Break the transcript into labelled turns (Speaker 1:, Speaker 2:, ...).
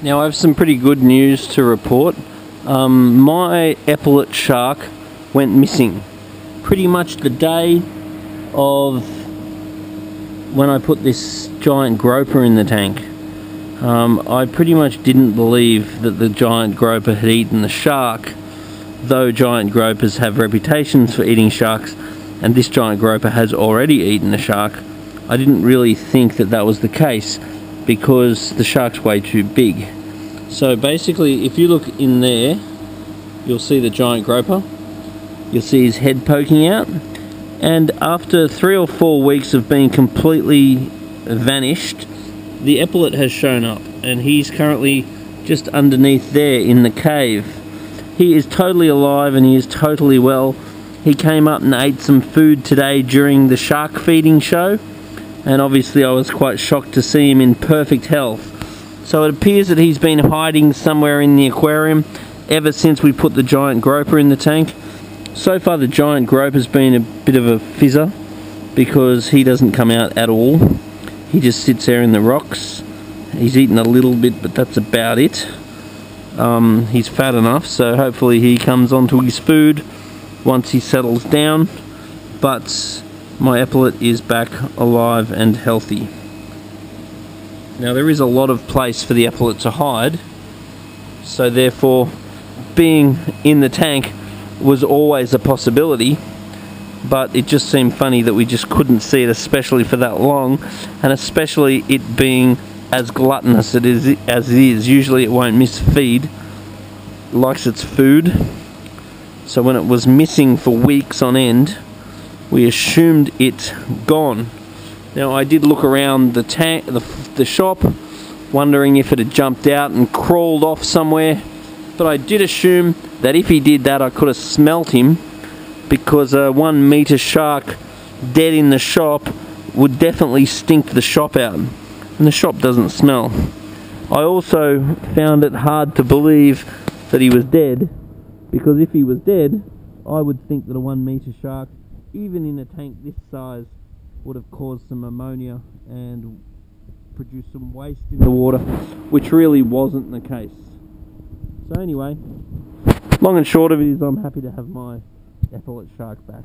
Speaker 1: Now I have some pretty good news to report. My epaulet shark went missing pretty much the day of when I put this giant groper in the tank. I pretty much didn't believe that the giant groper had eaten the shark, though giant gropers have reputations for eating sharks, and this giant groper has already eaten the shark. I didn't really think that that was the case because the shark's way too big. So basically, if you look in there, you'll see the giant groper. You'll see his head poking out, and after 3 or 4 weeks of being completely vanished, the epaulet has shown up, and he's currently just underneath there in the cave. He is totally alive and he is totally well. He came up and ate some food today during the shark feeding show, and obviously I was quite shocked to see him in perfect health. So it appears that he's been hiding somewhere in the aquarium ever since we put the giant groper in the tank. So far the giant groper's been a bit of a fizzer because he doesn't come out at all. He just sits there in the rocks. He's eaten a little bit, but that's about it. He's fat enough, so hopefully he comes onto his food once he settles down. But my epaulet is back alive and healthy. Now there is a lot of place for the epaulet to hide, so therefore being in the tank was always a possibility, but it just seemed funny that we just couldn't see it, especially for that long, and especially it being as gluttonous as it is. Usually it won't miss feed, it likes its food. So when it was missing for weeks on end, we assumed it gone. Now I did look around the tank, the shop, wondering if it had jumped out and crawled off somewhere, but I did assume that if he did that I could have smelt him, because a 1 meter shark dead in the shop would definitely stink the shop out, and the shop doesn't smell. I also found it hard to believe that he was dead, because if he was dead I would think that a 1 meter shark, even in a tank this size, would have caused some ammonia and produced some waste in the water, which really wasn't the case. So anyway, long and short of it is I'm happy to have my epaulet shark back.